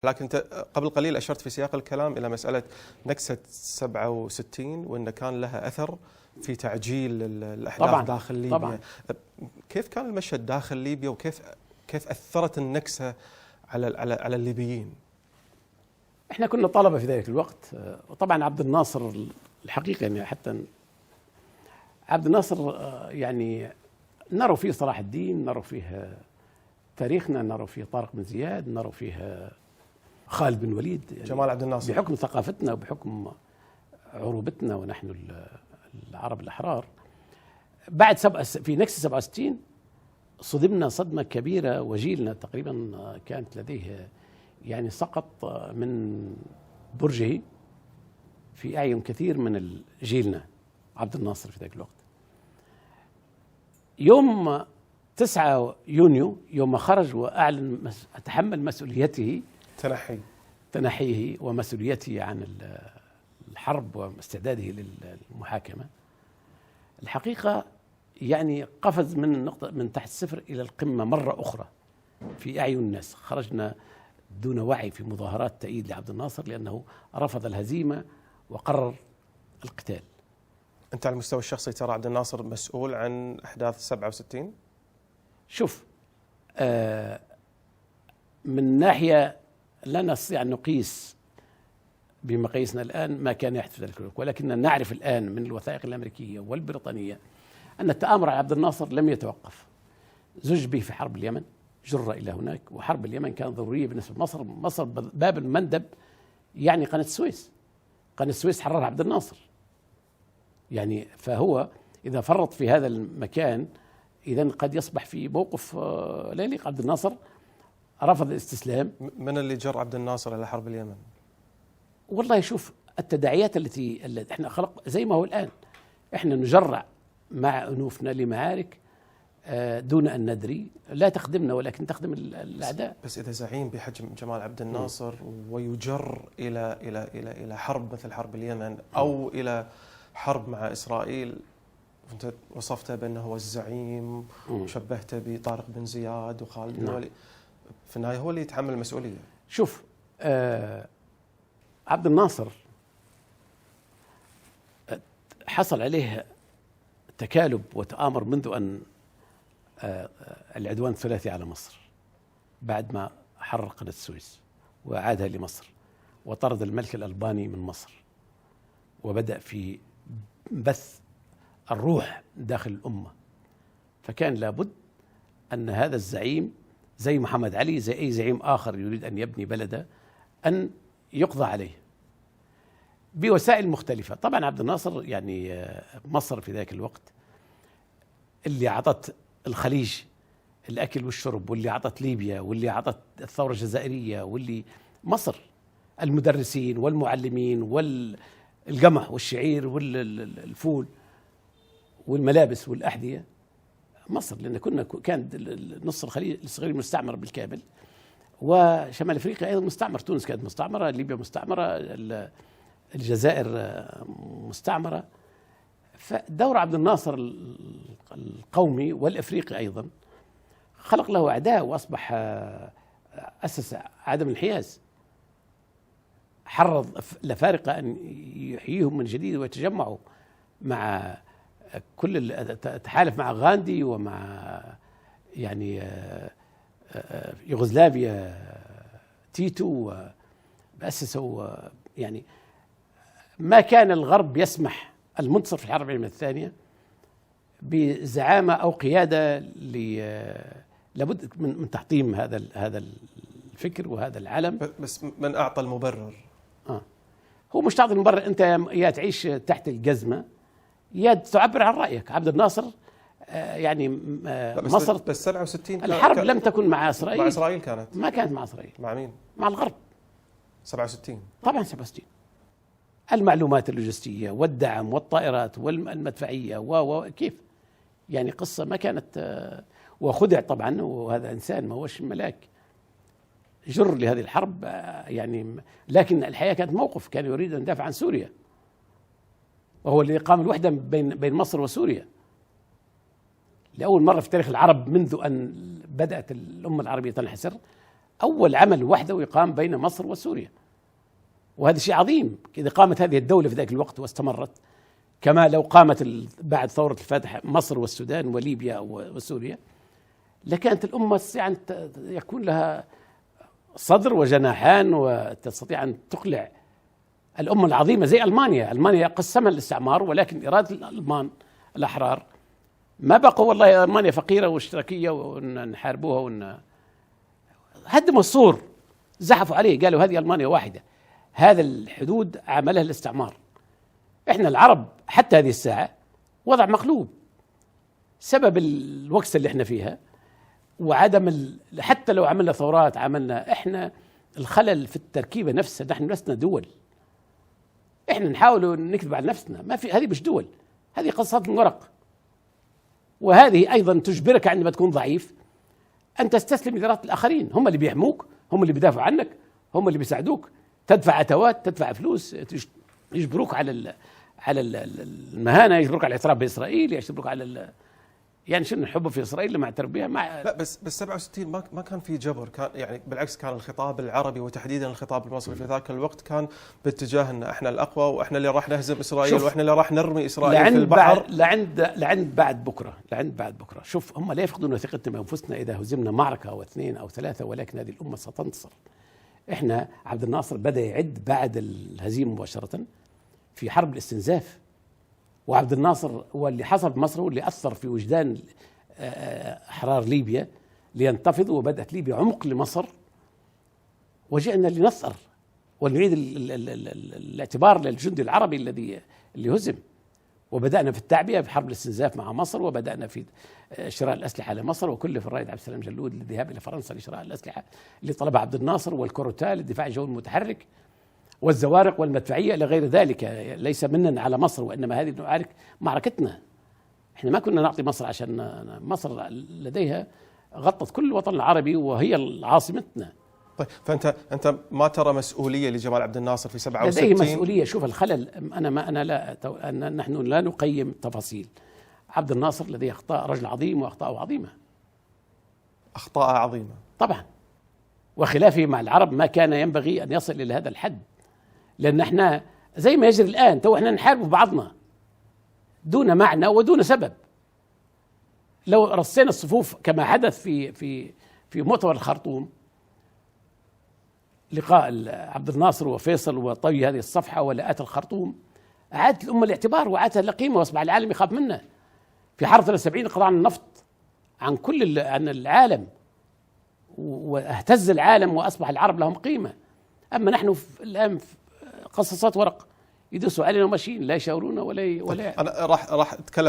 لكن أنت قبل قليل أشرت في سياق الكلام إلى مسألة نكسة 67 وأن كان لها أثر في تعجيل الأحداث طبعاً داخل ليبيا. طبعاً. كيف كان المشهد داخل ليبيا وكيف أثرت النكسة على الليبيين؟ احنا كنا طلبة في ذلك الوقت، وطبعا عبد الناصر الحقيقة يعني حتى عبد الناصر يعني نرى فيه صلاح الدين، نرى فيه تاريخنا، نرى فيه طارق بن زياد، نرى فيه خالد بن وليد، يعني جمال عبد الناصر، بحكم ثقافتنا وبحكم عروبتنا ونحن العرب الأحرار. بعد في نكسة 67 صدمنا صدمة كبيرة، وجيلنا تقريبا كانت لديه يعني سقط من برجه في أعين كثير من جيلنا عبد الناصر في ذاك الوقت. يوم 9 يونيو يوم خرج وأعلن أتحمل مسؤوليته تنحيه ومسؤوليته عن الحرب واستعداده للمحاكمة، الحقيقة يعني قفز من تحت الصفر إلى القمة مرة أخرى في أعين الناس. خرجنا دون وعي في مظاهرات تأييد لعبد الناصر لأنه رفض الهزيمة وقرر القتال. أنت على المستوى الشخصي ترى عبد الناصر مسؤول عن أحداث 67؟ شوف، من ناحية لا نستطيع أن نقيس بمقاييسنا الآن ما كان يحدث في ذلك الوقت، ولكننا نعرف الآن من الوثائق الأمريكية والبريطانية أن التآمر على عبد الناصر لم يتوقف. زج به في حرب اليمن، جر إلى هناك، وحرب اليمن كانت ضرورية بالنسبة لمصر. مصر باب المندب يعني قناة السويس، قناة السويس حررها عبد الناصر يعني، فهو إذا فرط في هذا المكان إذن قد يصبح في موقف لا يليق. عبد الناصر رفض الاستسلام. من اللي جر عبد الناصر إلى حرب اليمن؟ والله شوف، التداعيات التي احنا خلق زي ما هو الآن، احنا نجرع مع أنوفنا لمعارك دون أن ندري، لا تخدمنا ولكن تخدم الأعداء. بس إذا زعيم بحجم جمال عبد الناصر ويجر إلى حرب مثل حرب اليمن أو إلى حرب مع إسرائيل، أنت وصفته بأنه هو الزعيم وشبهته بطارق بن زياد وخالد بن وليد، في النهاية هو اللي يتحمل المسؤولية. شوف، عبد الناصر حصل عليه تكالب وتآمر منذ أن العدوان الثلاثي على مصر، بعد ما حرر قناة السويس وأعادها لمصر وطرد الملك الألباني من مصر، وبدأ في بث الروح داخل الأمة. فكان لابد أن هذا الزعيم زي محمد علي، زي أي زعيم آخر يريد أن يبني بلده، أن يقضى عليه بوسائل مختلفة. طبعا عبد الناصر يعني مصر في ذاك الوقت اللي عطت الخليج الأكل والشرب، واللي عطت ليبيا، واللي عطت الثورة الجزائرية، واللي مصر المدرسين والمعلمين والقمح والشعير والفول والملابس والأحذية، مصر، لأن كان نص الخليج الصغير مستعمر بالكامل، وشمال أفريقيا أيضا مستعمر، تونس كانت مستعمرة، ليبيا مستعمرة، الجزائر مستعمرة. فدور عبد الناصر القومي والأفريقي أيضا خلق له أعداء، وأصبح أسس عدم الانحياز، حرض الأفارقة أن يحييهم من جديد ويتجمعوا مع كل تحالف مع غاندي ومع يعني يوغوسلافيا تيتو، وأسسوا يعني ما كان الغرب يسمح المنتصر في الحرب العالمية الثانية بزعامة أو قيادة لابد من تحطيم هذا الفكر وهذا العلم. بس من أعطى المبرر؟ هو مش تعطي المبرر، أنت يا تعيش تحت الجزمة يا تعبر عن رأيك. عبد الناصر يعني مصر بس 67 الحرب لم تكن مع إسرائيل. مع إسرائيل ما كانت مع إسرائيل. مع مين؟ مع الغرب. 67 طبعا 67 المعلومات اللوجستية والدعم والطائرات والمدفعية وكيف يعني قصة ما كانت، وخدع طبعا، وهذا إنسان ما هوش ملاك، جر لهذه الحرب يعني. لكن الحقيقة كانت موقف، كان يريد أن يدافع عن سوريا، وهو الذي قام الوحدة بين مصر وسوريا لأول مرة في تاريخ العرب منذ أن بدأت الأمة العربية تنحسر. أول عمل وحده يقام بين مصر وسوريا، وهذا شيء عظيم. إذا قامت هذه الدولة في ذاك الوقت واستمرت، كما لو قامت بعد ثورة الفتح مصر والسودان وليبيا وسوريا، لكانت الأمة تستطيع أن يكون لها صدر وجناحان، وتستطيع أن تقلع الأمة العظيمة زي ألمانيا. ألمانيا قسمها الاستعمار، ولكن إرادة الألمان الأحرار ما بقوا والله ألمانيا فقيرة واشتراكية ونحاربوها هدموا السور، زحفوا عليه، قالوا هذه ألمانيا واحدة. هذا الحدود عملها الاستعمار. إحنا العرب حتى هذه الساعة وضع مقلوب، سبب الوكسة اللي إحنا فيها وعدم حتى لو عملنا ثورات، عملنا إحنا الخلل في التركيبة نفسها. نحن لسنا دول، إحنا نحاول نكذب على نفسنا. ما في، هذه مش دول، هذه قصات من ورق. وهذه أيضا تجبرك عندما تكون ضعيف أن تستسلم لإرادة الآخرين. هم اللي بيحموك، هم اللي بيدافعوا عنك، هم اللي بيساعدوك. تدفع عتوات، تدفع فلوس، يجبروك على المهانة، يجبروك على الاعتراف بإسرائيل، يجبروك على يعني شنو الحب في إسرائيل لما اعترف بها. لا بس 67 ما كان في جبر، كان يعني بالعكس، كان الخطاب العربي وتحديدا الخطاب المصري في ذاك الوقت كان باتجاه ان احنا الاقوى، واحنا اللي راح نهزم اسرائيل، واحنا اللي راح نرمي اسرائيل في البحر. لعند بعد بكره. شوف، هم لا يفقدون ثقتنا بانفسنا اذا هزمنا معركه او اثنين او ثلاثه، ولكن هذه الامه ستنتصر. احنا عبد الناصر بدا يعد بعد الهزيمه مباشره في حرب الاستنزاف، وعبد الناصر هو اللي حصل بمصر، واللي أثر في وجدان أحرار ليبيا لينتفضوا، وبدأت ليبيا عمق لمصر، وجئنا لنثأر ونعيد الاعتبار للجندي العربي اللي هزم. وبدأنا في التعبئة في حرب الاستنزاف مع مصر، وبدأنا في شراء الأسلحة لمصر، وكلف الرائد عبد السلام جلود للذهاب إلى فرنسا لشراء الأسلحة اللي طلبها عبد الناصر، والكوروتا للدفاع الجوي المتحرك، والزوارق والمدفعية إلى غير ذلك. ليس مننا على مصر، وإنما هذه المعارك معركتنا. إحنا ما كنا نعطي مصر عشان مصر لديها غطت كل الوطن العربي وهي عاصمتنا. طيب، فأنت ما ترى مسؤولية لجمال عبد الناصر في 67؟ لديه مسؤولية. شوف الخلل، نحن لا نقيم تفاصيل. عبد الناصر لديه أخطاء، رجل عظيم وأخطاءه عظيمة، أخطاء عظيمة طبعا، وخلافه مع العرب ما كان ينبغي أن يصل إلى هذا الحد، لأن احنا زي ما يجري الآن احنا نحارب بعضنا دون معنى ودون سبب. لو رصينا الصفوف كما حدث في مؤتمر الخرطوم، لقاء عبد الناصر وفيصل وطوي هذه الصفحة ولاءات الخرطوم، أعادت الأمة الاعتبار وأعادتها لقيمة، وأصبح العالم يخاف منه. في حرب 73 قضى عن النفط عن العالم، واهتز العالم وأصبح العرب لهم قيمة. أما نحن الآن قصصات ورق، يدسوا علينا وماشيين، لا يشاورونا ولا أنا راح أتكلم